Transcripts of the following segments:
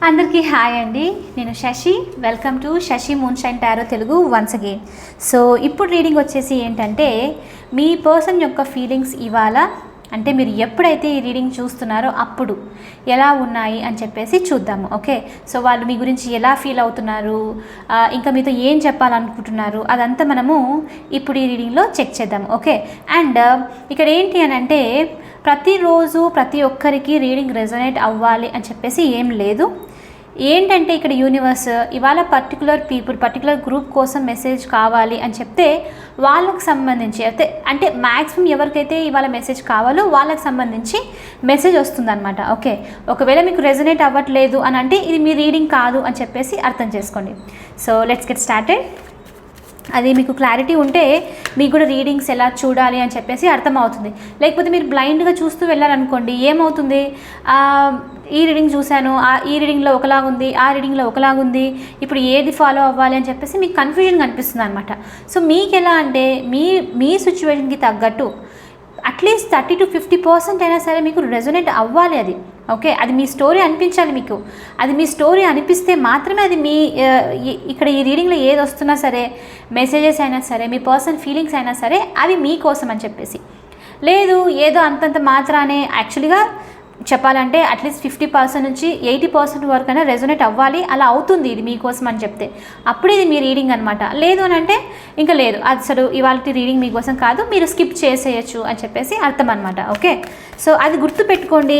అందరికీ హాయ్ అండి. నేను Shashi. Welcome to Shashi moonshine tarot Telugu once again. So ఇప్పుడు రీడింగ్ వచ్చేసి ఏంటంటే మీ పర్సన్ యొక్క ఫీలింగ్స్ ఇవాళ అంటే మీరు ఎప్పుడైతే ఈ రీడింగ్ చూస్తున్నారో అప్పుడు ఎలా ఉన్నాయి అని చెప్పేసి చూద్దాము. ఓకే, సో వాళ్ళు మీ గురించి ఎలా ఫీల్ అవుతున్నారు, ఇంకా మీతో ఏం చెప్పాలనుకుంటున్నారు, అదంతా మనము ఇప్పుడు ఈ రీడింగ్లో చెక్ చేద్దాము. ఓకే, అండ్ ఇక్కడ ఏంటి అని అంటే ప్రతిరోజు ప్రతి ఒక్కరికి రీడింగ్ రెజొనేట్ అవ్వాలి అని చెప్పేసి ఏం లేదు. ఏంటంటే ఇక్కడ యూనివర్స్ ఇవాళ పర్టికులర్ పీపుల్ పర్టికులర్ గ్రూప్ కోసం మెసేజ్ కావాలి అని చెప్తే వాళ్ళకు సంబంధించి అంటే మ్యాక్సిమం ఎవరికైతే ఇవాళ మెసేజ్ కావాలో వాళ్ళకి సంబంధించి మెసేజ్ వస్తుందన్నమాట. ఓకే, ఒకవేళ మీకు రెజొనేట్ అవ్వట్లేదు అని అంటే ఇది మీ రీడింగ్ కాదు అని చెప్పేసి అర్థం చేసుకోండి. So let's get started. అది మీకు క్లారిటీ ఉంటే మీకు కూడా రీడింగ్స్ ఎలా చూడాలి అని చెప్పేసి అర్థమవుతుంది. లేకపోతే మీరు బ్లైండ్గా చూస్తూ వెళ్ళారనుకోండి, ఏమవుతుంది, ఈ రీడింగ్ చూశాను, ఈ రీడింగ్లో ఒకలాగుంది, ఆ రీడింగ్లో ఒకలాగుంది, ఇప్పుడు ఏది ఫాలో అవ్వాలి అని చెప్పేసి మీకు కన్ఫ్యూజన్ కనిపిస్తుంది అనమాట. సో మీకు ఎలా అంటే మీ సిచ్యువేషన్కి తగ్గట్టు అట్లీస్ట్ 30 to 50% అయినా సరే మీకు రెజొనేట్ అవ్వాలి అది. ఓకే, అది మీ స్టోరీ అనిపించాలి మీకు. అది మీ స్టోరీ అనిపిస్తే మాత్రమే అది మీ ఇక్కడ ఈ రీడింగ్లో ఏది వస్తున్నా సరే, మెసేజెస్ అయినా సరే, మీ పర్సన్ ఫీలింగ్స్ అయినా సరే అవి మీకోసం అని చెప్పేసి. లేదు ఏదో అంతంత మాత్రానే యాక్చువల్గా చెప్పాలంటే అట్లీస్ట్ 50% నుంచి 80% వరకు అయినా రెజొనేట్ అవ్వాలి. అలా అవుతుంది ఇది మీకోసం అని చెప్తే అప్పుడు ఇది మీ రీడింగ్ అనమాట. లేదు అని అంటే ఇంకా లేదు, అసలు ఇవాళ రీడింగ్ మీకోసం కాదు, మీరు స్కిప్ చేసేయచ్చు అని చెప్పేసి అర్థం అనమాట. ఓకే, సో అది గుర్తుపెట్టుకోండి.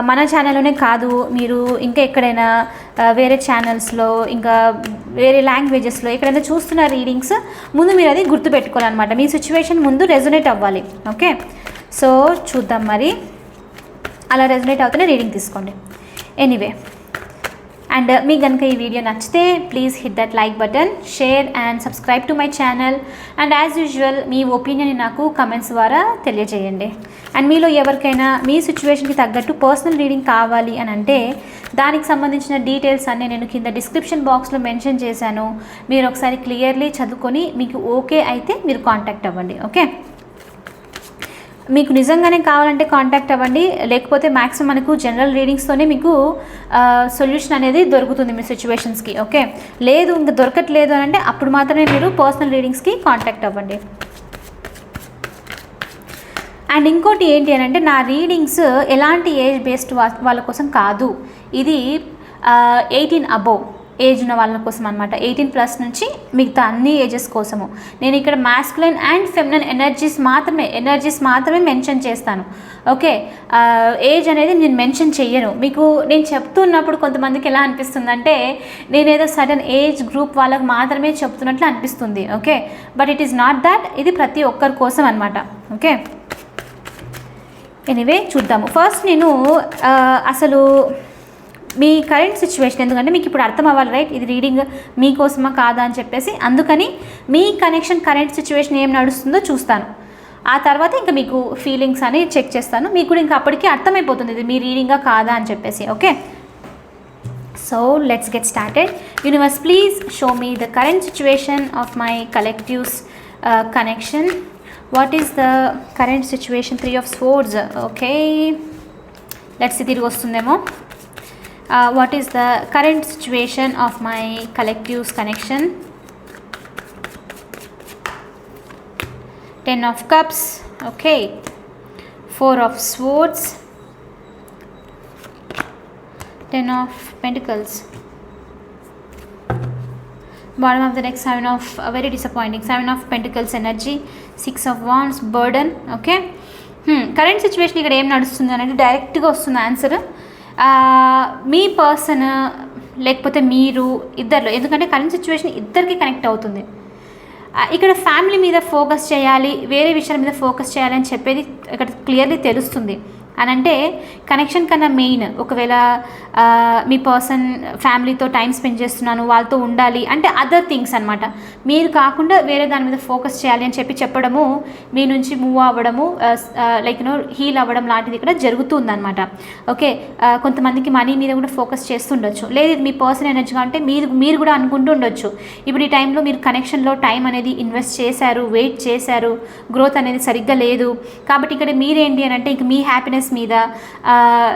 మన ఛానల్లోనే కాదు, మీరు ఇంకా ఎక్కడైనా వేరే ఛానల్స్లో ఇంకా వేరే లాంగ్వేజెస్లో ఎక్కడైనా చూస్తున్న రీడింగ్స్ ముందు మీరు అది గుర్తుపెట్టుకోవాలన్నమాట. మీ సిచ్యువేషన్ ముందు రెజొనేట్ అవ్వాలి. ఓకే, సో చూద్దాం మరి. అలా రెజొనేట్ అవుతూనే రీడింగ్ తీసుకోండి. ఎనీవే, అండ్ మీకు కనుక ఈ వీడియో నచ్చితే please hit that like button, share and subscribe to my channel. And as usual మీ ఒపీనియన్ని నాకు కమెంట్స్ ద్వారా తెలియజేయండి. అండ్ మీలో ఎవరికైనా మీ సిచ్యువేషన్కి తగ్గట్టు పర్సనల్ రీడింగ్ కావాలి అని అంటే దానికి సంబంధించిన డీటెయిల్స్ అన్నీ నేను కింద డిస్క్రిప్షన్ బాక్స్లో మెన్షన్ చేశాను. మీరు ఒకసారి క్లియర్లీ చదువుకొని మీకు ఓకే అయితే మీరు కాంటాక్ట్ అవ్వండి. ఓకే, మీకు నిజంగానే కావాలంటే కాంటాక్ట్ అవ్వండి. లేకపోతే మ్యాక్సిమం మనకు జనరల్ రీడింగ్స్తోనే మీకు సొల్యూషన్ అనేది దొరుకుతుంది మీ సిచ్యువేషన్స్కి. ఓకే, లేదు ఇంకా దొరకట్లేదు అని అంటే అప్పుడు మాత్రమే మీరు పర్సనల్ రీడింగ్స్కి కాంటాక్ట్ అవ్వండి. అండ్ ఇంకోటి ఏంటి అని అంటే నా రీడింగ్స్ ఎలాంటి ఏజ్ బేస్డ్ వాళ్ళ కోసం కాదు, ఇది 18 అబోవ్ ఏజ్ ఉన్న వాళ్ళ కోసం అనమాట. 18+ నుంచి మిగతా అన్ని ఏజెస్ కోసము నేను ఇక్కడ మాస్కులైన్ అండ్ ఫెమినైన్ ఎనర్జీస్ మాత్రమే మెన్షన్ చేస్తాను. ఓకే, ఏజ్ అనేది నేను మెన్షన్ చెయ్యను. మీకు నేను చెప్తున్నప్పుడు కొంతమందికి ఎలా అనిపిస్తుందంటే నేనేదో సడన్ ఏజ్ గ్రూప్ వాళ్ళకి మాత్రమే చెప్తున్నట్లు అనిపిస్తుంది. Okay, but it is not that, ఇది ప్రతి ఒక్కరి కోసం అనమాట. ఓకే, ఎనీవే చూద్దాము. ఫస్ట్ నేను అసలు మీ కరెంట్ సిచ్యువేషన్, ఎందుకంటే మీకు ఇప్పుడు అర్థం అవ్వాలి రైట్, ఇది రీడింగ్ మీకోసమా కాదా అని చెప్పేసి. అందుకని మీ కనెక్షన్ కరెంట్ సిచ్యువేషన్ ఏం నడుస్తుందో చూస్తాను. ఆ తర్వాత ఇంకా మీకు ఫీలింగ్స్ అని చెక్ చేస్తాను. మీకు కూడా ఇంకా అప్పటికి అర్థమైపోతుంది ఇది మీ రీడింగా కాదా అని చెప్పేసి. Okay, so let's get started. Universe please show me the current situation of my collectives connection. What is the current situation? 3 of Swords. Okay, let's తిరిగి వస్తుందేమో. What is the current situation of my collective's connection? 10 of Cups. Okay, 4 of Swords, 10 of Pentacles. Bottom of the deck, 7 of very disappointing, 7 of Pentacles energy, 6 of Wands, burden. Okay, current situation ఇక్కడ ఏం నడుస్తుంది అనేది డైరెక్ట్గా వస్తుంది answer. మీ person లేకపోతే మీరు ఇద్దరిలో, ఎందుకంటే కరెంట్ సిచ్యువేషన్ ఇద్దరికి కనెక్ట్ అవుతుంది. ఇక్కడ ఫ్యామిలీ మీద ఫోకస్ చేయాలి, వేరే విషయాల మీద ఫోకస్ చేయాలని చెప్పేది ఇక్కడ క్లియర్లీ తెలుస్తుంది. అని అంటే కనెక్షన్ కన్నా మెయిన్, ఒకవేళ మీ పర్సన్ ఫ్యామిలీతో టైం స్పెండ్ చేస్తున్నాను, వాళ్ళతో ఉండాలి అంటే అదర్ థింగ్స్ అనమాట. మీరు కాకుండా వేరే దాని మీద ఫోకస్ చేయాలి అని చెప్పడము, మీ నుంచి మూవ్ అవ్వడము, లైక్ హీల్ అవ్వడం లాంటిది ఇక్కడ జరుగుతుందన్నమాట. ఓకే, కొంతమందికి మనీ మీద కూడా ఫోకస్ చేస్తుండొచ్చు. లేదు ఇది మీ పర్సన్ ఎనర్జీగా అంటే మీరు కూడా అనుకుంటూ ఉండొచ్చు ఇప్పుడు ఈ టైంలో మీరు కనెక్షన్లో టైం అనేది ఇన్వెస్ట్ చేశారు, వెయిట్ చేశారు, గ్రోత్ అనేది సరిగ్గా లేదు. కాబట్టి ఇక్కడ మీరేంటి అని అంటే ఇంక మీ హ్యాపీనెస్ మీద,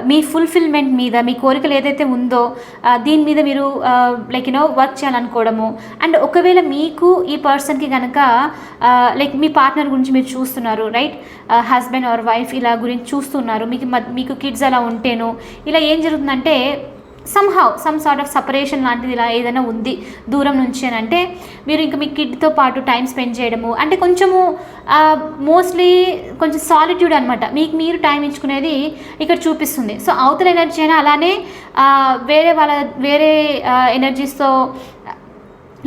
మీ ఫుల్ఫిల్మెంట్ మీద, మీ కోరిక కోరికలు ఏదైతే ఉందో దీని మీద మీరు లైక్ వర్క్ చేయాలనుకోవడము. అండ్ ఒకవేళ మీకు ఈ పర్సన్కి కనుక లైక్ మీ పార్ట్నర్ గురించి మీరు చూస్తున్నారు, రైట్, హస్బెండ్ ఆర్ వైఫ్ ఇలా గురించి చూస్తున్నారు, మీకు కిడ్స్ అలా ఉంటేను ఇలా ఏం జరుగుతుందంటే సమ్ సార్ట్ ఆఫ్ సపరేషన్ లాంటిది ఇలా ఏదైనా ఉంది దూరం నుంచి అని అంటే మీరు ఇంకా మీ కిడ్తో పాటు టైం స్పెండ్ చేయడము, అంటే కొంచెము మోస్ట్లీ కొంచెం సాలిట్యూడ్ అనమాట, మీకు మీరు టైం ఇచ్చుకునేది ఇక్కడ చూపిస్తుంది. సో అవతల ఎనర్జీ అయినా అలానే వేరే ఎనర్జీస్తో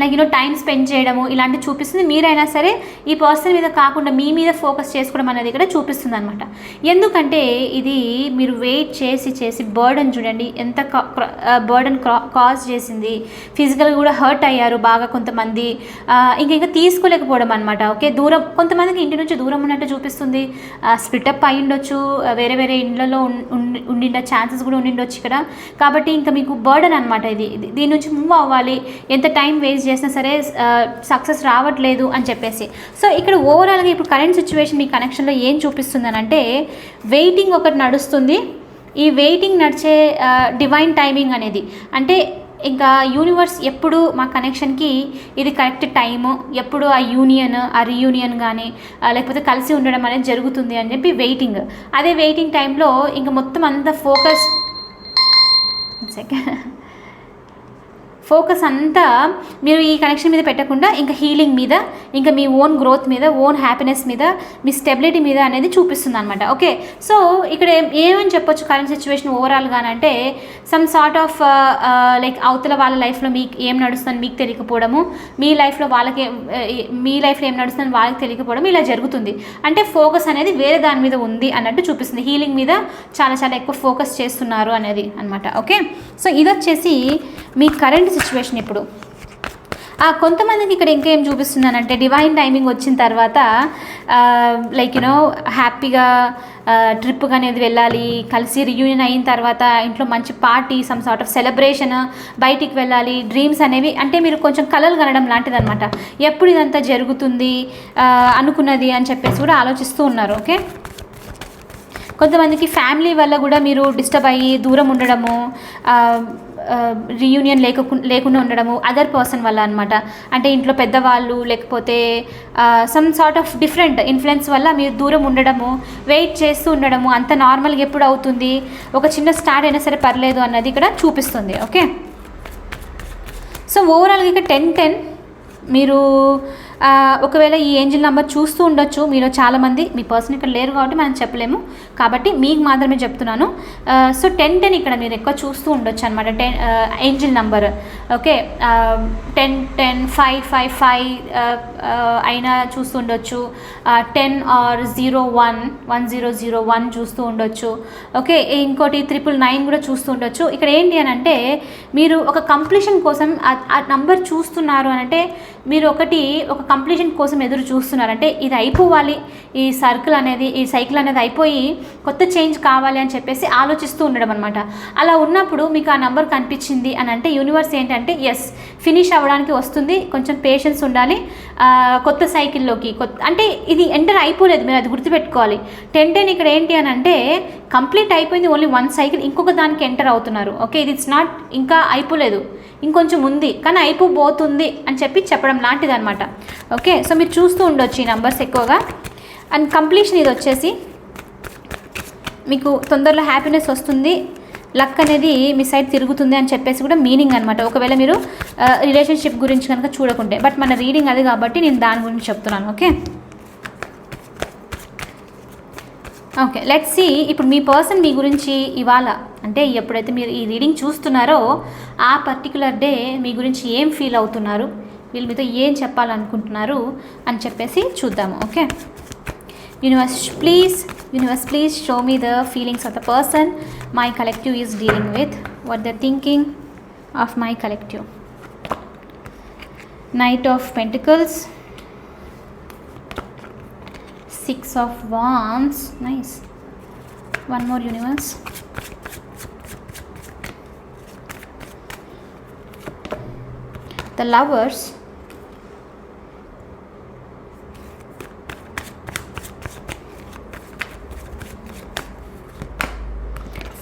లైక్ టైం స్పెండ్ చేయడము ఇలాంటివి చూపిస్తుంది. మీరైనా సరే ఈ పర్సన్ మీద కాకుండా మీ మీద ఫోకస్ చేసుకోవడం అనేది ఇక్కడ చూపిస్తుంది అనమాట. ఎందుకంటే ఇది మీరు వెయిట్ చేసి బర్డన్ చూడండి ఎంత బర్డన్ కాజ్ చేసింది. ఫిజికల్గా కూడా హర్ట్ అయ్యారు బాగా కొంతమంది, ఇంకా తీసుకోలేకపోవడం అనమాట. ఓకే, దూరం కొంతమందికి ఇంటి నుంచి దూరం ఉన్నట్టు చూపిస్తుంది, స్ప్లిటప్ అయి ఉండొచ్చు, వేరే ఇండ్లలో ఉండిండ ఛాన్సెస్ కూడా ఉండిండొచ్చు ఇక్కడ. కాబట్టి ఇంకా మీకు బర్డన్ అనమాట ఇది. దీని నుంచి మూవ్ అవ్వాలి, ఎంత టైం వేస్ట్ చేసినా సరే సక్సెస్ రావట్లేదు అని చెప్పేసి. సో ఇక్కడ ఓవరాల్గా ఇప్పుడు కరెంట్ సిచ్యువేషన్ మీ కనెక్షన్లో ఏం చూపిస్తుంది అని అంటే వెయిటింగ్ ఒకటి నడుస్తుంది. ఈ వెయిటింగ్ నడిచే డివైన్ టైమింగ్ అనేది అంటే ఇంకా యూనివర్స్ ఎప్పుడు మా కనెక్షన్కి ఇది కరెక్ట్ టైము, ఎప్పుడు ఆ రీయూనియన్ కానీ లేకపోతే కలిసి ఉండడం అనేది జరుగుతుంది అని చెప్పి వెయిటింగ్. అదే వెయిటింగ్ టైంలో ఇంకా మొత్తం అంతా ఫోకస్ అంతా మీరు ఈ కనెక్షన్ మీద పెట్టకుండా ఇంకా హీలింగ్ మీద, ఇంకా మీ ఓన్ గ్రోత్ మీద, ఓన్ హ్యాపీనెస్ మీద, మీ స్టెబిలిటీ మీద అనేది చూపిస్తుంది అనమాట. ఓకే, సో ఇక్కడ ఏమని చెప్పొచ్చు కరెంట్ సిచ్యువేషన్ ఓవరాల్గానంటే సమ్ సార్ట్ ఆఫ్ లైక్ అవతల వాళ్ళ లైఫ్లో మీకు ఏం నడుస్తుందని మీకు తెలియకపోవడము, మీ లైఫ్లో ఏం నడుస్తుందని వాళ్ళకి తెలియకపోవడం ఇలా జరుగుతుంది. అంటే ఫోకస్ అనేది వేరే దాని మీద ఉంది అన్నట్టు చూపిస్తుంది. హీలింగ్ మీద చాలా ఎక్కువ ఫోకస్ చేస్తున్నారు అనేది అనమాట. ఓకే, సో ఇది వచ్చేసి మీ కరెంట్ సిచ్యువేషన్. ఇప్పుడు కొంతమందికి ఇక్కడ ఇంకేం చూపిస్తున్నానంటే డివైన్ టైమింగ్ వచ్చిన తర్వాత లైక్ హ్యాపీగా ట్రిప్ అనేది వెళ్ళాలి, కలిసి రియూనియన్ అయిన తర్వాత ఇంట్లో మంచి party, some sort of celebration, బయటికి వెళ్ళాలి, డ్రీమ్స్ అనేవి అంటే మీరు కొంచెం కలలు కనడం లాంటిది అనమాట. ఎప్పుడు ఇదంతా జరుగుతుంది అనుకున్నది అని చెప్పేసి కూడా ఆలోచిస్తూ ఉన్నారు. ఓకే, కొంతమందికి ఫ్యామిలీ వల్ల కూడా మీరు డిస్టర్బ్ అయ్యి దూరం ఉండడము, రీయూనియన్ లేకుండా ఉండడము అదర్ పర్సన్ వల్ల అనమాట. అంటే ఇంట్లో పెద్దవాళ్ళు లేకపోతే some sort of different influence వల్ల మీరు దూరం ఉండడము, వెయిట్ చేస్తూ ఉండడము, అంత నార్మల్గా ఎప్పుడు అవుతుంది, ఒక చిన్న స్టార్ట్ అయినా సరే పర్లేదు అన్నది ఇక్కడ చూపిస్తుంది. ఓకే, సో ఓవరాల్గా ఇక్కడ 10-10 మీరు ఒకవేళ ఈ ఏంజిల్ నెంబర్ చూస్తూ ఉండొచ్చు మీలో చాలామంది. మీ పర్సన్ ఇక్కడ లేరు కాబట్టి మనం చెప్పలేము, కాబట్టి మీకు మాత్రమే చెప్తున్నాను. సో 10-10 ఇక్కడ మీరు ఎక్కువ చూస్తూ ఉండొచ్చు అనమాట. Angel number. ఓకే, 10-10 5-5-5 అయినా చూస్తూ ఉండొచ్చు, 10 ఆర్ 01 1001 చూస్తూ ఉండొచ్చు. ఓకే, ఇంకోటి 999 కూడా చూస్తూ ఉండొచ్చు. ఇక్కడ ఏంటి అని అంటే మీరు ఒక కంప్లీషన్ కోసం ఆ నంబర్ చూస్తున్నారు అని అంటే మీరు ఒక కంప్లీషన్ కోసం ఎదురు చూస్తున్నారంటే ఇది అయిపోవాలి, ఈ సైకిల్ అనేది అయిపోయి కొత్త చేంజ్ కావాలి అని చెప్పేసి ఆలోచిస్తూ ఉండడం అనమాట. అలా ఉన్నప్పుడు మీకు ఆ నెంబర్ కనిపించింది అని అంటే యూనివర్స్ ఏంటంటే ఎస్ ఫినిష్ అవ్వడానికి వస్తుంది, కొంచెం పేషెన్స్ ఉండాలి, కొత్త సైకిల్లోకి అంటే ఇది ఎంటర్ అయిపోలేదు, మీరు అది గుర్తుపెట్టుకోవాలి. 10-10 ఇక్కడ ఏంటి అని అంటే కంప్లీట్ అయిపోయింది, ఓన్లీ 1 సైకిల్ ఇంకొక దానికి ఎంటర్ అవుతున్నారు. ఓకే, ఇది ఇట్స్ నాట్ ఇంకా అయిపోలేదు, ఇంకొంచెం ఉంది కానీ అయిపోబోతుంది అని చెప్పడం లాంటిది అనమాట. ఓకే, సో మీరు చూస్తూ ఉండొచ్చు ఈ నెంబర్స్ ఎక్కువగా. అండ్ కంప్లీషన్ ఇది వచ్చేసి మీకు తొందరలో హ్యాపీనెస్ వస్తుంది, లక్ అనేది మీ సైడ్ తిరుగుతుంది అని చెప్పేసి కూడా మీనింగ్ అనమాట. ఒకవేళ మీరు రిలేషన్షిప్ గురించి కనుక చూడకుంటే, బట్ మన రీడింగ్ అది కాబట్టి నేను దాని గురించి చెప్తున్నాను. ఓకే, లెట్స్ సీ ఇప్పుడు మీ పర్సన్ మీ గురించి ఇవాళ అంటే ఎప్పుడైతే మీరు ఈ రీడింగ్ చూస్తున్నారో ఆ పర్టికులర్ డే మీ గురించి ఏం ఫీల్ అవుతున్నారు, వీళ్ళు మీతో ఏం చెప్పాలనుకుంటున్నారు అని చెప్పేసి చూద్దాము. Okay, universe please show me the feelings of the person my collective is dealing with, what the thinking of my collective. Knight of Pentacles, 6 of Wands, nice. One more, universe. The Lovers,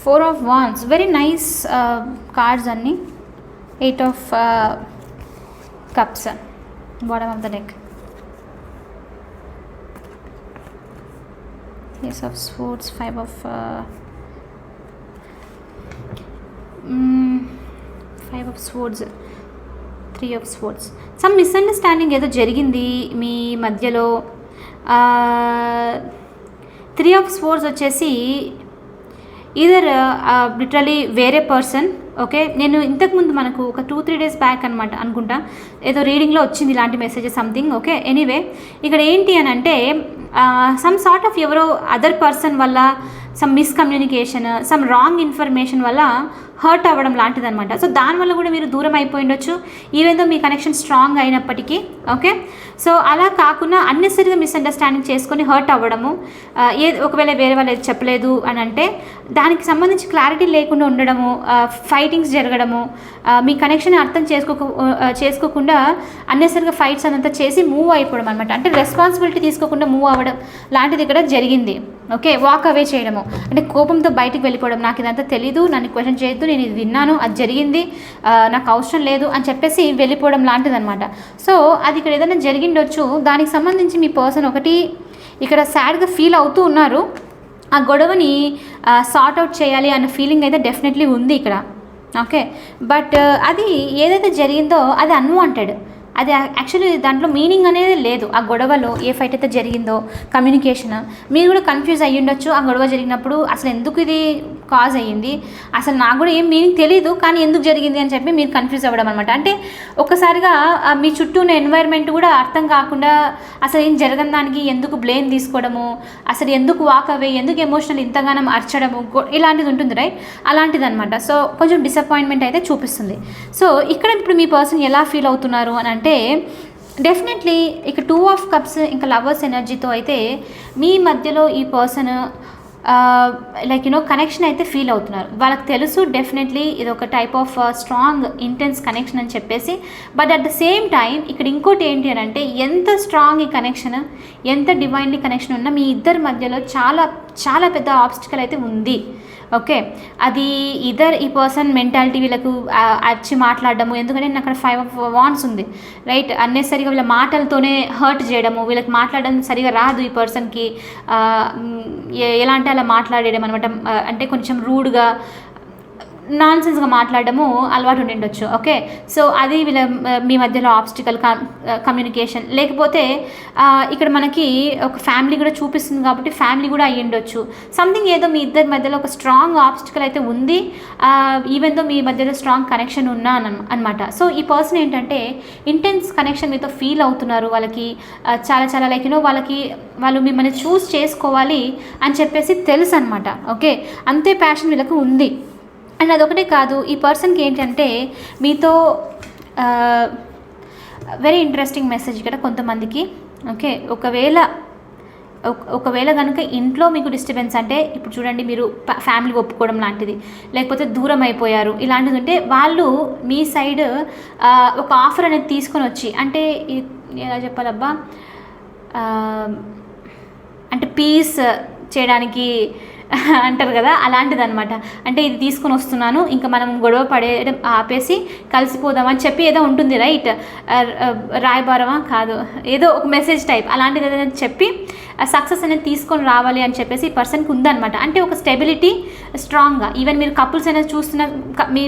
4 of Wands, very nice cards అన్నీ. 8 of Cups, bottom of the deck. Ace of Swords, 5 of 5 of Swords, 3 of Swords. Some misunderstanding ఏదో జరిగింది మీ మధ్యలో. 3 of Swords వచ్చేసి either literally వేరే person. Okay, నేను ఇంతకుముందు మనకు ఒక 2-3 డేస్ బ్యాక్ అనమాట అనుకుంటా ఏదో రీడింగ్లో వచ్చింది ఇలాంటి మెసేజెస్ సంథింగ్. ఓకే, ఎనీవే ఇక్కడ ఏంటి అని అంటే సమ్ సార్ట్ ఆఫ్ ఎవరో అదర్ పర్సన్ వల్ల some miscommunication, some wrong information వల్ల హర్ట్ అవ్వడం లాంటిది అనమాట. సో దానివల్ల కూడా మీరు దూరం అయిపోయి ఉండొచ్చు, ఈవెన్ దో మీ కనెక్షన్ స్ట్రాంగ్ అయినప్పటికీ. ఓకే, సో అలా కాకుండా అన్నెసరీగా మిస్అండర్స్టాండింగ్ చేసుకొని హర్ట్ అవ్వడము, ఒకవేళ వేరే వాళ్ళు ఏది చెప్పలేదు అని అంటే దానికి సంబంధించి క్లారిటీ లేకుండా ఉండడము, ఫైటింగ్స్ జరగడము, మీ కనెక్షన్ అర్థం చేసుకోకుండా అన్నెసరిగా ఫైట్స్ అదంతా చేసి మూవ్ అయిపోవడం అనమాట. అంటే రెస్పాన్సిబిలిటీ తీసుకోకుండా మూవ్ అవ్వడం లాంటిది ఇక్కడ జరిగింది. ఓకే, వాక్ అవే చేయడము అంటే కోపంతో బయటకు వెళ్ళిపోవడం, నాకు ఇదంతా తెలీదు, నన్ను క్వశ్చన్ చేయొద్దు, నేను ఇది విన్నాను, అది జరిగింది, నాకు అవసరం లేదు అని చెప్పేసి వెళ్ళిపోవడం లాంటిది అనమాట. సో అది ఇక్కడ ఏదైనా జరిగిండొచ్చు. దానికి సంబంధించి మీ పర్సన్ ఒకటి ఇక్కడ సాడ్గా ఫీల్ అవుతూ ఉన్నారు. ఆ గొడవని సార్ట్ అవుట్ చేయాలి అన్న ఫీలింగ్ అయితే డెఫినెట్లీ ఉంది ఇక్కడ. ఓకే, బట్ అది ఏదైతే జరిగిందో అది అన్వాంటెడ్. అది యాక్చువల్లీ దాంట్లో మీనింగ్ అనేది లేదు. ఆ గొడవలో ఏ ఫైట్ అయితే జరిగిందో కమ్యూనికేషన్, మీరు కూడా కన్ఫ్యూజ్ అయ్యి ఉండొచ్చు ఆ గొడవ జరిగినప్పుడు. అసలు ఎందుకు ఇది కాజ్ అయ్యింది, అసలు నాకు కూడా ఏం మీనింగ్ తెలియదు కానీ ఎందుకు జరిగింది అని చెప్పి మీరు కన్ఫ్యూజ్ అవ్వడం అనమాట. అంటే ఒక్కసారిగా మీ చుట్టూ ఉన్న ఎన్వైర్న్మెంట్ కూడా అర్థం కాకుండా అసలు ఏం జరగని దానికి ఎందుకు బ్లేమ్ తీసుకోవడము, అసలు ఎందుకు వాక్ అవే, ఎందుకు ఎమోషనల్ ఇంతగానం అర్చడము, ఇలాంటిది ఉంటుంది రైట్, అలాంటిది అనమాట. సో కొంచెం డిసప్పాయింట్మెంట్ అయితే చూపిస్తుంది. సో ఇక్కడ ఇప్పుడు మీ పర్సన్ ఎలా ఫీల్ అవుతున్నారు అని అంటే డెఫినెట్లీ ఇక 2 of Cups ఇంకా లవర్స్ ఎనర్జీతో అయితే మీ మధ్యలో ఈ పర్సన్ లైక్ కనెక్షన్ అయితే ఫీల్ అవుతున్నారు. వాళ్ళకి తెలుసు డెఫినెట్లీ ఇది ఒక type of strong intense connection అని చెప్పేసి. But at the same time ఇక్కడ ఇంకోటి ఏంటి అని అంటే ఎంత స్ట్రాంగ్ ఈ కనెక్షన్, ఎంత డివైన్లీ కనెక్షన్ ఉన్నా మీ ఇద్దరి మధ్యలో చాలా చాలా పెద్ద ఆబ్స్టికల్ అయితే ఉంది. ఓకే, అది ఇదర్ ఈ పర్సన్ మెంటాలిటీ వీళ్ళకు వచ్చి మాట్లాడడము, ఎందుకంటే నేను అక్కడ 5 of Wands ఉంది రైట్. అన్నెసరిగా వీళ్ళ మాటలతోనే హర్ట్ చేయడము, వీళ్ళకి మాట్లాడడం సరిగా రాదు ఈ పర్సన్కి, ఎలా అంటే అలా మాట్లాడేయడం అనమాట. అంటే కొంచెం రూడ్గా నాన్సెన్స్గా మాట్లాడడము అలవాటు ఉండిండొచ్చు. ఓకే, సో అది వీళ్ళ మీ మధ్యలో ఆబ్స్టికల్ కమ్యూనికేషన్. లేకపోతే ఇక్కడ మనకి ఒక ఫ్యామిలీ కూడా చూపిస్తుంది కాబట్టి ఫ్యామిలీ కూడా అయ్యిండొచ్చు. సంథింగ్ ఏదో మీ ఇద్దరి మధ్యలో ఒక స్ట్రాంగ్ ఆబ్స్టికల్ అయితే ఉంది, ఈవెన్ దో మీ మధ్యలో స్ట్రాంగ్ కనెక్షన్ ఉన్నా అనమాట. సో ఈ పర్సన్ ఏంటంటే ఇంటెన్స్ కనెక్షన్ మీతో ఫీల్ అవుతున్నారు. వాళ్ళకి చాలా చాలా లైక్ వాళ్ళు మిమ్మల్ని చూస్ చేసుకోవాలి అని చెప్పేసి తెలుసు అనమాట. ఓకే, అంతే ప్యాషన్ వీళ్ళకు ఉంది. అండ్ అదొకటే కాదు, ఈ పర్సన్కి ఏంటంటే మీతో వెరీ ఇంట్రెస్టింగ్ మెసేజ్ ఇక్కడ కొంతమందికి. ఓకే, ఒకవేళ కనుక ఇంట్లో మీకు డిస్టర్బెన్స్ అంటే ఇప్పుడు చూడండి మీరు ఫ్యామిలీ ఒప్పుకోవడం లాంటిది, లేకపోతే దూరం అయిపోయారు ఇలాంటిది ఉంటే వాళ్ళు మీ సైడ్ ఒక ఆఫర్ అనేది తీసుకొని వచ్చి, అంటే ఎలా చెప్పాలబ్బా, అంటే పీస్ చేయడానికి అంటారు కదా, అలాంటిది అనమాట. అంటే ఇది తీసుకొని వస్తున్నాను, ఇంకా మనం గొడవ పడేయడం ఆపేసి కలిసిపోదామని చెప్పి ఏదో ఉంటుంది రైట్, రాయబారమా కాదు, ఏదో ఒక మెసేజ్ టైప్ అలాంటిది ఏదైనా చెప్పి సక్సెస్ అనేది తీసుకొని రావాలి అని చెప్పేసి ఈ పర్సన్కి ఉందన్నమాట. అంటే ఒక స్టెబిలిటీ స్ట్రాంగ్గా, ఈవెన్ మీరు కపుల్స్ అనేది చూస్తున్న మీ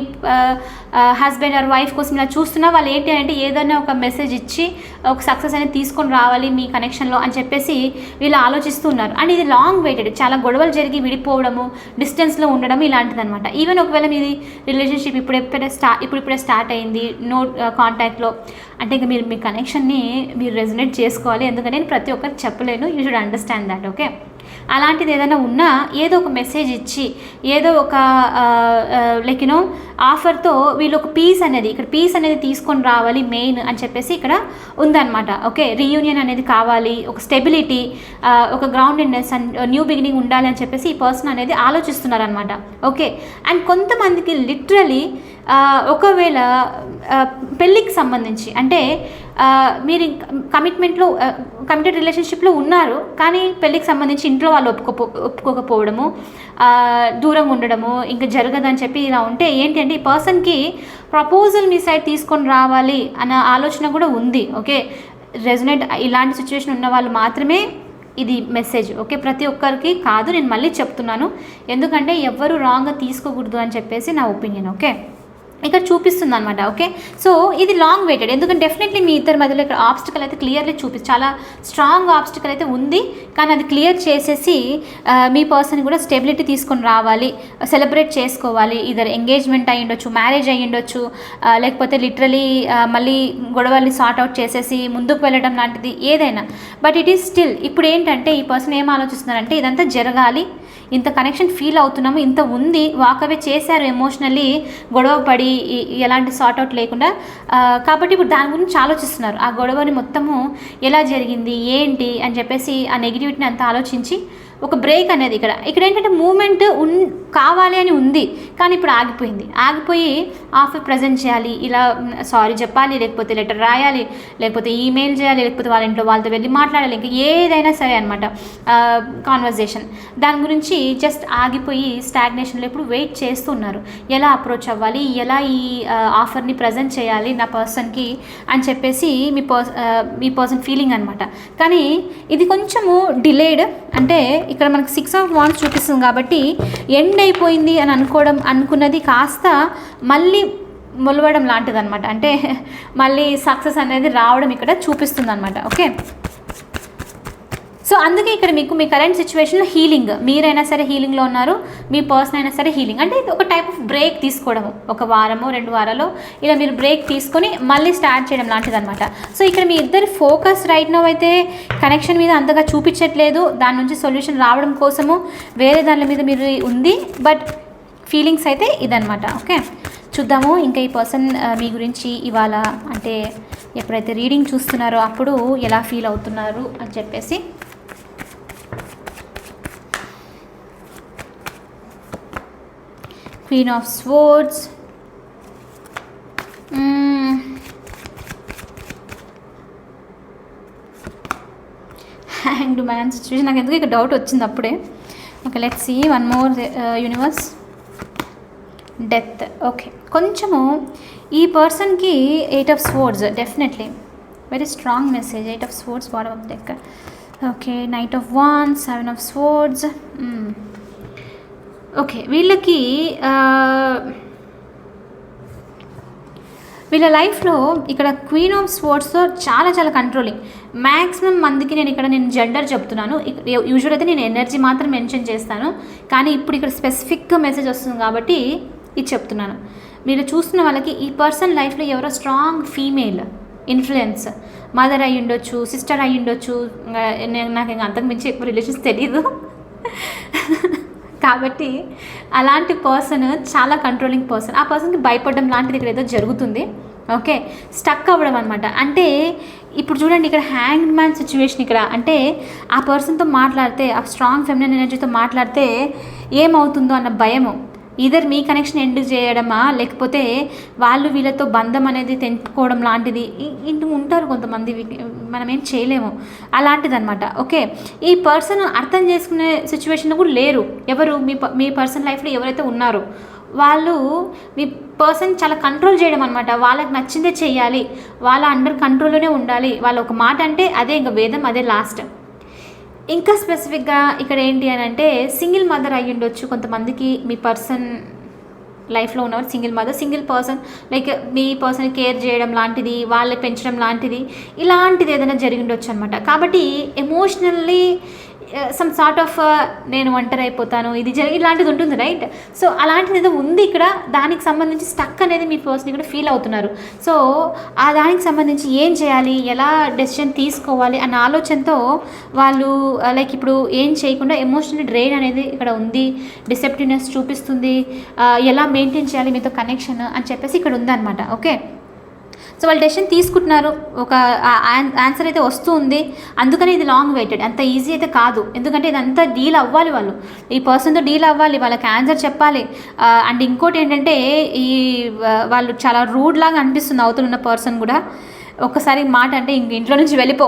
హస్బెండ్ ఆర్ వైఫ్ కోసం ఇలా చూస్తున్నా వాళ్ళు ఏంటి అంటే ఏదైనా ఒక మెసేజ్ ఇచ్చి ఒక సక్సెస్ అనేది తీసుకొని రావాలి మీ కనెక్షన్లో అని చెప్పేసి వీళ్ళు ఆలోచిస్తున్నారు. అండ్ ఇది లాంగ్ వెయిటెడ్, చాలా గొడవలు జరిగి విడిపోవడము, డిస్టెన్స్లో ఉండడం ఇలాంటిది అనమాట. ఈవెన్ ఒకవేళ మీది రిలేషన్షిప్ ఇప్పుడిప్పుడే స్టార్ట్ అయింది, నో కాంటాక్ట్లో, అంటే ఇంకా మీరు మీ కనెక్షన్ని మీరు రెజొనేట్ చేసుకోవాలి. ఎందుకంటే నేను ప్రతి ఒక్కరికి చెప్పలేను, you should understand that. Okay, అలాంటిది ఏదైనా ఉన్నా ఏదో ఒక మెసేజ్ ఇచ్చి ఏదో ఒక లైక్ ఆఫర్తో వీళ్ళు ఒక పీస్ అనేది తీసుకొని రావాలి మెయిన్ అని చెప్పేసి ఇక్కడ ఉందన్నమాట. ఓకే, రీయూనియన్ అనేది కావాలి, ఒక స్టెబిలిటీ, ఒక గ్రౌండెడ్నెస్ అండ్ న్యూ బిగినింగ్ ఉండాలి అని చెప్పేసి ఈ పర్సన్ అనేది ఆలోచిస్తున్నారనమాట. ఓకే, అండ్ కొంతమందికి లిటరలీ ఒకవేళ పెళ్ళికి సంబంధించి అంటే మీరు కమిటెడ్ రిలేషన్షిప్లో ఉన్నారు, కానీ పెళ్ళికి సంబంధించి ఇంట్లో వాళ్ళు ఒప్పుకోకపోవడము, దూరంగా ఉండడము, ఇంకా జరగదని చెప్పి ఇలా ఉంటే ఏంటి అంటే ఈ పర్సన్కి ప్రపోజల్ మీ సైడ్ తీసుకొని రావాలి అన్న ఆలోచన కూడా ఉంది. ఓకే, రెజొనేట్ ఇలాంటి సిచ్యువేషన్ ఉన్న వాళ్ళు మాత్రమే ఇది మెసేజ్. ఓకే, ప్రతి ఒక్కరికి కాదు, నేను మళ్ళీ చెప్తున్నాను, ఎందుకంటే ఎవ్వరు రాంగ్గా తీసుకోకూడదు అని చెప్పేసి నా ఒపీనియన్. ఓకే, ఇక్కడ చూపిస్తుంది అనమాట. ఓకే, సో ఇది లాంగ్ వెయిటెడ్, ఎందుకంటే డెఫినెట్లీ మీ ఇద్దరి మధ్యలో ఇక్కడ ఆబ్స్టికల్ అయితే క్లియర్లీ చాలా స్ట్రాంగ్ ఆబ్స్టికల్ అయితే ఉంది, కానీ అది క్లియర్ చేసేసి మీ పర్సన్ కూడా స్టెబిలిటీ తీసుకొని రావాలి, సెలబ్రేట్ చేసుకోవాలి. ఇద్దరు ఎంగేజ్మెంట్ అయ్యి ఉండొచ్చు, మ్యారేజ్ అయ్యి ఉండొచ్చు, లేకపోతే లిటరలీ మళ్ళీ గొడవల్ని సార్ట్ అవుట్ చేసేసి ముందుకు వెళ్ళడం లాంటిది ఏదైనా. బట్ ఇట్ ఈస్ స్టిల్ ఇప్పుడు ఏంటంటే ఈ పర్సన్ ఏం ఆలోచిస్తున్నారంటే ఇదంతా జరగాలి, ఇంత కనెక్షన్ ఫీల్ అవుతున్నాము, ఇంత ఉంది, వాకవే చేశారు ఎమోషనల్లీ, గొడవ పడి ఎలాంటి సార్ట్అవుట్ లేకుండా. కాబట్టి ఇప్పుడు దాని గురించి ఆలోచిస్తున్నారు, ఆ గొడవని మొత్తము ఎలా జరిగింది ఏంటి అని చెప్పేసి ఆ నెగిటివిటీని అంతా ఆలోచించి ఒక బ్రేక్ అనేది ఇక్కడ ఏంటంటే మూమెంట్ కావాలి అని ఉంది, కానీ ఇప్పుడు ఆగిపోయి ఆఫర్ ప్రజెంట్ చేయాలి, ఇలా సారీ చెప్పాలి, లేకపోతే లెటర్ రాయాలి, లేకపోతే ఈమెయిల్ చేయాలి, లేకపోతే వాళ్ళ ఇంట్లో వాళ్ళతో వెళ్ళి మాట్లాడాలి, ఇంకా ఏదైనా సరే అనమాట కాన్వర్జేషన్. దాని గురించి జస్ట్ ఆగిపోయి స్టాగ్నేషన్లో ఇప్పుడు వెయిట్ చేస్తున్నారు, ఎలా అప్రోచ్ అవ్వాలి, ఎలా ఈ ఆఫర్ని ప్రజెంట్ చేయాలి నా పర్సన్కి అని చెప్పేసి మీ పర్సన్ ఫీలింగ్ అనమాట. కానీ ఇది కొంచెము డిలేడ్, అంటే ఇక్కడ మనకు 6 of Wands చూపిస్తుంది కాబట్టి ఎండ్ అయిపోయింది అని అనుకున్నది కాస్త మళ్ళీ మొలవడం లాంటిది అనమాట, అంటే మళ్ళీ సక్సెస్ అనేది రావడం ఇక్కడ చూపిస్తుంది అనమాట. ఓకే, సో అందుకే ఇక్కడ మీ కరెంట్ సిచ్యువేషన్లో హీలింగ్, మీరైనా సరే హీలింగ్లో ఉన్నారు, మీ పర్సన్ అయినా సరే హీలింగ్, అంటే ఒక టైప్ ఆఫ్ బ్రేక్ తీసుకోవడము, 1 వారమో 2 వారాలు ఇలా మీరు బ్రేక్ తీసుకొని మళ్ళీ స్టార్ట్ చేయడం లాంటిది అనమాట. సో ఇక్కడ మీ ఇద్దరి ఫోకస్ రైట్ నౌ అయితే కనెక్షన్ మీద అంతగా చూపించట్లేదు, దాని నుంచి సొల్యూషన్ రావడం కోసము వేరే దాని మీద మీరు ఉంది, బట్ ఫీలింగ్స్ అయితే ఇదనమాట. ఓకే, చూద్దాము ఇంకా ఈ పర్సన్ మీ గురించి ఇవాళ అంటే ఎప్పుడైతే రీడింగ్ చూస్తున్నారో అప్పుడు ఎలా ఫీల్ అవుతున్నారు అని చెప్పేసి. Queen of Swords, Hanged Man situation. నాకు ఎందుకు ఇక్కడ డౌట్ వచ్చింది అప్పుడే. Okay, let's see one more universe. Death. Okay, కొంచెము ఈ పర్సన్కి 8 of Swords definitely very strong message. 8 of Swords bottom of deck. Okay, Knight of Wands, 7 of Swords. Okay, వీళ్ళ లైఫ్లో ఇక్కడ క్వీన్ ఆఫ్ స్పోర్ట్స్తో చాలా కంట్రోలింగ్. మ్యాక్సిమం మందికి నేను జెండర్ చెప్తున్నాను, యూజువల్ అయితే నేను ఎనర్జీ మాత్రం మెన్షన్ చేస్తాను, కానీ ఇప్పుడు ఇక్కడ స్పెసిఫిక్గా మెసేజ్ వస్తుంది కాబట్టి ఇది చెప్తున్నాను. మీరు చూస్తున్న వాళ్ళకి ఈ పర్సన్ లైఫ్లో ఎవరో స్ట్రాంగ్ ఫీమేల్ ఇన్ఫ్లుయెన్స్, మదర్ అయ్యి ఉండొచ్చు, సిస్టర్ అయ్యి ఉండొచ్చు, నాకు ఇంకా అంతకు మించి ఎక్కువ రిలేషన్స్ తెలీదు కాబట్టి అలాంటి పర్సన్ చాలా కంట్రోలింగ్ పర్సన్. ఆ పర్సన్కి భయపడడం లాంటిది ఇక్కడ ఏదో జరుగుతుంది. ఓకే, స్టక్ అవ్వడం అనమాట. అంటే ఇప్పుడు చూడండి ఇక్కడ హ్యాంగ్డ్ మ్యాన్ సిచ్యువేషన్ ఇక్కడ, అంటే ఆ పర్సన్తో మాట్లాడితే, ఆ స్ట్రాంగ్ ఫెమినైన్ ఎనర్జీతో మాట్లాడితే ఏమవుతుందో అన్న భయము. ఈధర్ మీ కనెక్షన్ ఎండ్ చేయడమా, లేకపోతే వాళ్ళు వీళ్ళతో బంధం అనేది తెంపుకోవడం లాంటిది ఇంటి ఉంటారు కొంతమంది, మనం ఏం చేయలేము అలాంటిది అనమాట. ఓకే, ఈ పర్సన్ అర్థం చేసుకునే సిచ్యువేషన్లో కూడా లేరు. ఎవరు మీ పర్సన్ లైఫ్లో ఎవరైతే ఉన్నారో వాళ్ళు మీ పర్సన్ చాలా కంట్రోల్ చేయడం అనమాట. వాళ్ళకి నచ్చిందే చేయాలి, వాళ్ళ అండర్ కంట్రోల్లోనే ఉండాలి. వాళ్ళు ఒక మాట అంటే అదే ఇంకా వేదం, అదే లాస్ట్. ఇంకా స్పెసిఫిక్గా ఇక్కడ ఏంటి అని అంటే సింగిల్ మదర్ అయ్యి ఉండొచ్చు కొంతమందికి. మీ పర్సన్ లైఫ్లో ఉన్నవారు సింగిల్ పర్సన్, లైక్ మీ పర్సన్ కేర్ చేయడం లాంటిది, వాళ్ళని పెంచడం లాంటిది, ఇలాంటిది ఏదైనా జరిగి ఉండొచ్చు అనమాట. కాబట్టి ఎమోషనల్లీ సమ్ సార్ట్ ఆఫ్ నేను ఒంటరి అయిపోతాను, ఇది ఇలాంటిది ఉంటుంది రైట్. సో అలాంటిది ఏదో ఉంది ఇక్కడ, దానికి సంబంధించి స్టక్ అనేది మీ పర్సన్ ఇక్కడ ఫీల్ అవుతున్నారు. సో ఆ దానికి సంబంధించి ఏం చేయాలి, ఎలా డెసిషన్ తీసుకోవాలి అన్న ఆలోచనతో వాళ్ళు లైక్ ఇప్పుడు ఏం చేయకుండా ఎమోషనల్ డ్రైన్ అనేది ఇక్కడ ఉంది, డిసెప్టివ్నెస్ చూపిస్తుంది, ఎలా మెయింటైన్ చేయాలి మీతో కనెక్షన్ అని చెప్పేసి ఇక్కడ ఉందన్నమాట. ఓకే, సో వాళ్ళు డెసిషన్ తీసుకుంటున్నారు, ఒక ఆన్సర్ అయితే వస్తూ ఉంది. అందుకని ఇది లాంగ్ వెయిటెడ్, అంత ఈజీ అయితే కాదు. ఎందుకంటే ఇదంతా డీల్ అవ్వాలి, వాళ్ళు ఈ పర్సన్తో డీల్ అవ్వాలి, వాళ్ళకి ఆన్సర్ చెప్పాలి. అండ్ ఇంకోటి ఏంటంటే వాళ్ళు చాలా రూడ్ లాగా అనిపిస్తుంది అవతల ఉన్న పర్సన్ కూడా. ఒక్కసారి మాట అంటే ఇంక ఇంట్లో నుంచి వెళ్ళిపో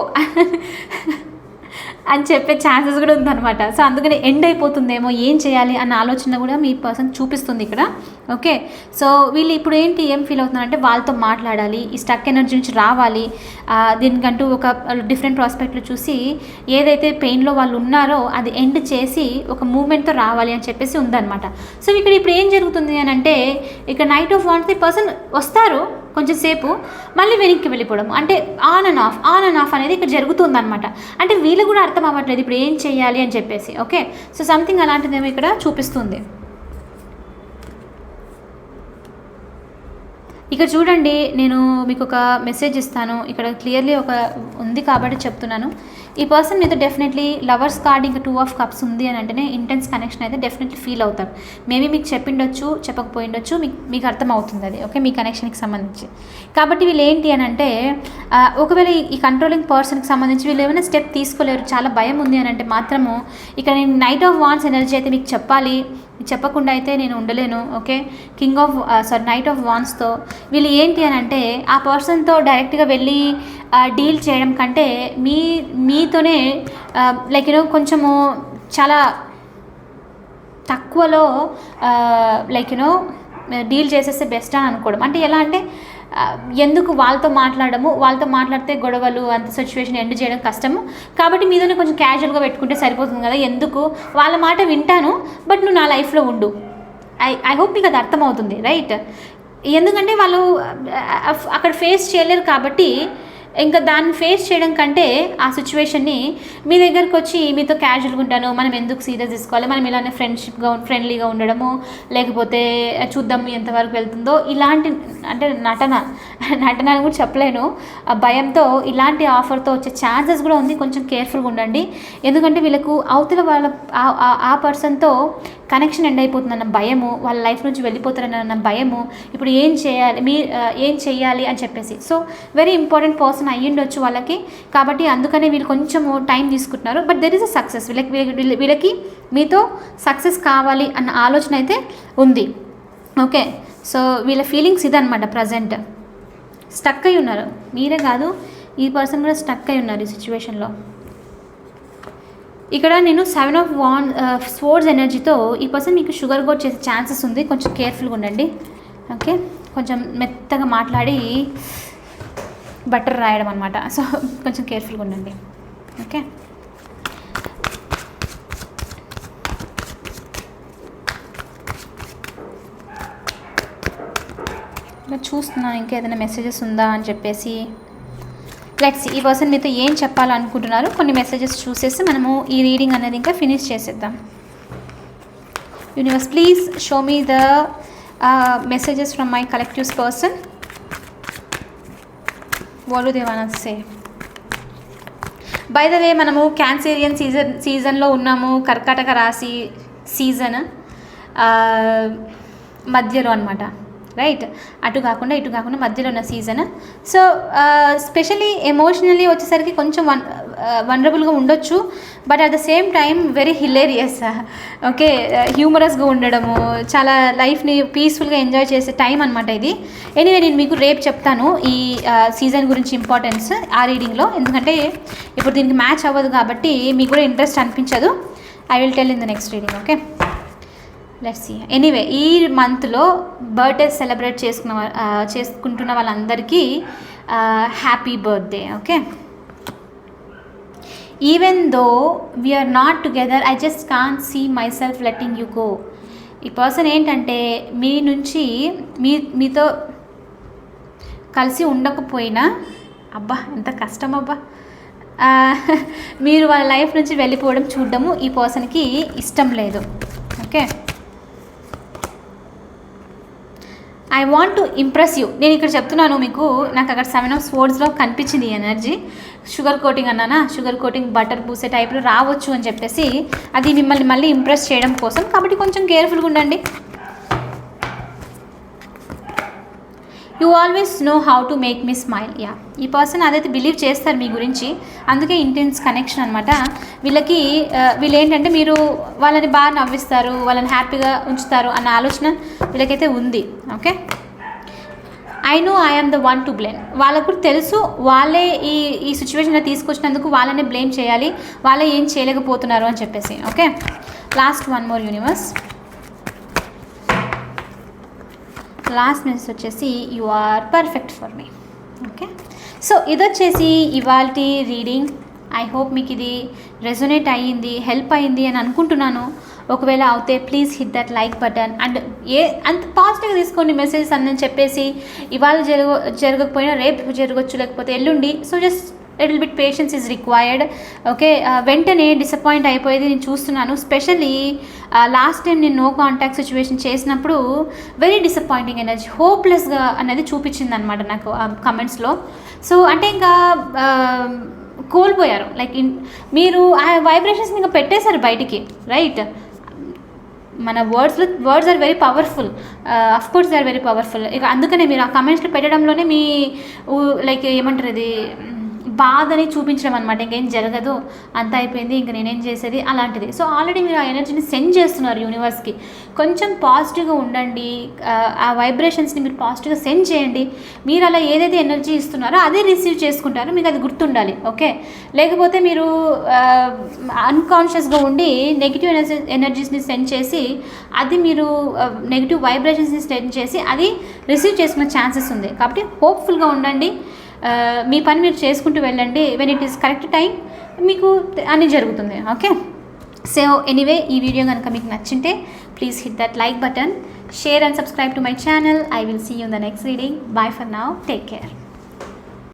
అని చెప్పే ఛాన్సెస్ కూడా ఉందన్నమాట. సో అందుకని ఎండ్ అయిపోతుందేమో, ఏం చేయాలి అన్న ఆలోచన కూడా మీ పర్సన్ చూపిస్తుంది ఇక్కడ. ఓకే, సో వీళ్ళు ఇప్పుడు ఏం ఫీల్ అవుతున్నారంటే వాళ్ళతో మాట్లాడాలి, ఈ స్టక్ ఎనర్జీ నుంచి రావాలి, దీనికంటూ ఒక డిఫరెంట్ ప్రాస్పెక్ట్లో చూసి ఏదైతే పెయిన్లో వాళ్ళు ఉన్నారో అది ఎండ్ చేసి ఒక మూమెంట్తో రావాలి అని చెప్పేసి ఉందన్నమాట. సో ఇక్కడ ఇప్పుడు ఏం జరుగుతుంది అని అంటే, ఇక్కడ నైట్ ఆఫ్ వాండ్స్ పర్సన్ వస్తారు కొంచెం సేపు, మళ్ళీ వెనక్కి వెళ్ళిపోవడం, అంటే ఆన్ అండ్ ఆఫ్ అనేది ఇక్కడ జరుగుతుందన్నమాట. అంటే వీళ్ళు కూడా అర్థం అవ్వట్లేదు ఇప్పుడు ఏం చేయాలి అని చెప్పేసి. ఓకే, సో సంథింగ్ అలాంటిదేమో ఇక్కడ చూపిస్తుంది. ఇక్కడ చూడండి, నేను మీకు ఒక మెసేజ్ ఇస్తాను, ఇక్కడ క్లియర్లీ ఒక ఉంది కాబట్టి చెప్తున్నాను. ఈ పర్సన్ మీతో డెఫినెట్లీ లవర్స్ కార్డ్ ఇంకా 2 ఆఫ్ కప్స్ ఉంది అని అంటేనే ఇంటెన్స్ కనెక్షన్ అయితే డెఫినెట్లీ ఫీల్ అవుతారు. మేబీ మీకు చెప్పిండొచ్చు, చెప్పకపోయిండొచ్చు, మీకు అర్థమవుతుంది అది. ఓకే, మీ కనెక్షన్కి సంబంధించి. కాబట్టి వీళ్ళు ఏంటి అని అంటే, ఒకవేళ ఈ కంట్రోలింగ్ పర్సన్కి సంబంధించి వీళ్ళు ఏమైనా స్టెప్ తీసుకోలేరు, చాలా భయం ఉంది అని అంటే మాత్రము ఇక్కడ నేను నైట్ ఆఫ్ వాండ్స్ ఎనర్జీ అయితే మీకు చెప్పాలి, చెప్పకుండా అయితే నేను ఉండలేను. ఓకే, నైట్ ఆఫ్ వాండ్స్తో వీళ్ళు ఏంటి అని అంటే, ఆ పర్సన్తో డైరెక్ట్గా వెళ్ళి డీల్ చేయడం కంటే మీతోనే లైక్ కొంచెము చాలా తక్కువలో లైక్ డీల్ చేసేస్తే బెస్ట్ అని అనుకోవడం. అంటే ఎలా అంటే, ఎందుకు వాళ్ళతో మాట్లాడితే గొడవలు అంత సిచ్యువేషన్ ఎండ్ చేయడం కష్టము, కాబట్టి మీదనే కొంచెం క్యాజువల్గా పెట్టుకుంటే సరిపోతుంది కదా, ఎందుకు వాళ్ళ మాట వింటాను బట్ నువ్వు నా లైఫ్లో ఉండు. ఐ హోప్ మీకు అది అర్థమవుతుంది, రైట్? ఎందుకంటే వాళ్ళు అక్కడ ఫేస్ చేయలేరు కాబట్టి ఇంకా దాన్ని ఫేస్ చేయడం కంటే ఆ సిచ్యువేషన్ని మీ దగ్గరకు వచ్చి మీతో క్యాజువల్గా ఉంటాను, మనం ఎందుకు సీరియస్ తీసుకోవాలి, మనం ఇలానే ఫ్రెండ్లీగా ఉండడము, లేకపోతే చూద్దాం ఎంతవరకు వెళ్తుందో, ఇలాంటి అంటే నటన అని కూడా చెప్పలేను, భయంతో ఇలాంటి ఆఫర్తో వచ్చే ఛాన్సెస్ కూడా ఉంది. కొంచెం కేర్ఫుల్గా ఉండండి, ఎందుకంటే వీళ్ళకు అవతల వాళ్ళ ఆ పర్సన్తో కనెక్షన్ ఎండ్ అయిపోతుందన్న భయము, వాళ్ళ లైఫ్ నుంచి వెళ్ళిపోతారన్న భయము, ఇప్పుడు ఏం చేయాలి అని చెప్పేసి. సో వెరీ ఇంపార్టెంట్ పర్సన్ అయ్యిండొచ్చు వాళ్ళకి, కాబట్టి అందుకనే వీళ్ళు కొంచెము టైం తీసుకుంటున్నారు. But there is a success, వీళ్ళకి మీతో సక్సెస్ కావాలి అన్న ఆలోచన అయితే ఉంది. ఓకే, సో వీళ్ళ ఫీలింగ్స్ ఇదనమాట. ప్రజెంట్ స్టక్ అయి ఉన్నారు, మీరే కాదు ఈ పర్సన్ కూడా స్టక్ అయి ఉన్నారు ఈ సిచ్యువేషన్లో. ఇక్కడ నేను 7 ఆఫ్ స్వర్డ్స్ ఎనర్జీతో ఈ పర్సన్ మీకు షుగర్ కోట్ చేసే ఛాన్సెస్ ఉంది, కొంచెం కేర్ఫుల్గా ఉండండి. ఓకే, కొంచెం మెత్తగా మాట్లాడి బటర్ రాయడం అనమాట. సో కొంచెం కేర్ఫుల్గా ఉండండి. ఓకే, చూస్తున్నాను ఇంకా ఏదైనా మెసేజెస్ ఉందా అని చెప్పేసి. లెట్స్ ఈ పర్సన్ మీతో ఏం చెప్పాలనుకుంటున్నారు, కొన్ని మెసేజెస్ చూసేసి మనము ఈ రీడింగ్ అనేది ఇంకా ఫినిష్ చేసేద్దాం. Universe please show me the messages from my collectives person. What do they want to say? By the way మనము క్యాన్సరియన్ సీజన్లో ఉన్నాము, కర్కాటక రాశి సీజన్ మధ్యలో అనమాట, రైట్? అటు కాకుండా ఇటు కాకుండా మధ్యలో ఉన్న సీజన్. సో స్పెషలీ ఎమోషనలీ వచ్చేసరికి కొంచెం వనరబుల్గా ఉండొచ్చు, but at the same time very hilarious. Okay, హ్యూమరస్గా ఉండడము, చాలా లైఫ్ని పీస్ఫుల్గా ఎంజాయ్ చేసే టైం అనమాట ఇది. ఎనీవే నేను మీకు రేపు చెప్తాను ఈ సీజన్ గురించి ఇంపార్టెన్స్ ఆ రీడింగ్లో, ఎందుకంటే ఇప్పుడు దీనికి మ్యాచ్ అవ్వదు కాబట్టి మీకు కూడా ఇంట్రెస్ట్ అనిపించదు. I will tell in the next reading. Okay, let's see. Anyway ఈ మంత్లో బర్త్డే సెలబ్రేట్ చేసుకుంటున్న వాళ్ళందరికీ happy birthday. Okay, even though we are not together I just can't see myself letting you go. ఈ person ఏంటంటే మీ నుంచి మీతో కలిసి ఉండకపోయినా, అబ్బా ఎంత కష్టం అబ్బా, మీరు వాళ్ళ లైఫ్ నుంచి వెళ్ళిపోవడం చూడడము ఈ పర్సన్కి ఇష్టం లేదు. Okay, I want to impress you. నేను ఇక్కడ చెప్తున్నాను మీకు, నాకు అక్కడ 7 ఆఫ్ స్వర్డ్స్లో కనిపించింది ఈ ఎనర్జీ. షుగర్ కోటింగ్ అన్నానా, షుగర్ కోటింగ్ బటర్ పూసే టైప్లో రావచ్చు అని చెప్పేసి, అది మిమ్మల్ని మళ్ళీ ఇంప్రెస్ చేయడం కోసం, కాబట్టి కొంచెం కేర్ఫుల్గా ఉండండి. You always know how to make me smile. Yeah, ఈ పర్సన్ అదైతే బిలీవ్ చేస్తారు మీ గురించి, అందుకే ఇంటెన్స్ కనెక్షన్ అనమాట. వీళ్ళు ఏంటంటే మీరు వాళ్ళని బాగా నవ్విస్తారు, వాళ్ళని హ్యాపీగా ఉంచుతారు అన్న ఆలోచన వీళ్ళకైతే ఉంది. Okay, I know I am the one to blame. వాళ్ళకు కూడా తెలుసు వాళ్ళే ఈ సిచ్యువేషన్లో తీసుకొచ్చినందుకు వాళ్ళనే బ్లేమ్ చేయాలి, వాళ్ళే ఏం చేయలేకపోతున్నారు అని చెప్పేసి. Okay, last one more universe. Last message వచ్చేసి you are perfect for me. Okay, so ఇది వచ్చేసి ఇవాల్టి రీడింగ్. ఐ హోప్ మీకు ఇది రెజొనేట్ అయ్యింది, హెల్ప్ అయ్యింది అని అనుకుంటున్నాను. ఒకవేళ అవుతే please hit that like button. And అంత పాజిటివ్గా తీసుకోండి మెసేజెస్ అని చెప్పేసి. ఇవాళ జరగకపోయినా రేపు జరగచ్చు, లేకపోతే ఎల్లుండి. So just little bit patience is required. Okay, వెంటనే డిసప్పాయింట్ అయిపోయేది నేను చూస్తున్నాను. స్పెషల్లీ లాస్ట్ టైం నేను నో కాంటాక్ట్ సిచ్యువేషన్ చేసినప్పుడు వెరీ డిసప్పాయింటింగ్ ఎనర్జీ, హోప్లెస్గా అనేది చూపించింది అనమాట నాకు కమెంట్స్లో. సో అంటే ఇంకా కోల్పోయారు, లైక్ మీరు ఆ వైబ్రేషన్స్ని ఇంకా పెట్టేశారు బయటికి, రైట్? మన words are very powerful, of course they are very powerful. ఇక అందుకనే మీరు ఆ కమెంట్స్లో పెట్టడంలోనే మీ లైక్ ఏమంటారు ఇది బాధని చూపించడం అనమాట. ఇంకేం జరగదు, అంత అయిపోయింది, ఇంక నేనేం చేసేది అలాంటిది. సో ఆల్రెడీ మీరు ఆ ఎనర్జీని సెండ్ చేస్తున్నారు యూనివర్స్కి. కొంచెం పాజిటివ్గా ఉండండి, ఆ వైబ్రేషన్స్ని మీరు పాజిటివ్గా సెండ్ చేయండి. మీరు అలా ఏదైతే ఎనర్జీ ఇస్తున్నారో అదే రిసీవ్ చేసుకుంటారో, మీకు అది గుర్తుండాలి. ఓకే, లేకపోతే మీరు అన్కాన్షియస్గా ఉండి నెగిటివ్ ఎనర్జీస్ని సెండ్ చేసి అది మీరు నెగిటివ్ వైబ్రేషన్స్ని సెండ్ చేసి అది రిసీవ్ చేసుకునే ఛాన్సెస్ ఉంది. కాబట్టి హోప్ఫుల్గా ఉండండి, మీ పని మీరు చేసుకుంటూ వెళ్ళండి. When it is correct time మీకు అన్నీ జరుగుతుంది. ఓకే, సో ఎనీవే ఈ వీడియో కనుక మీకు నచ్చింటే please hit that like button, share and subscribe to my channel. I will see you in the next reading. Bye for now, take care.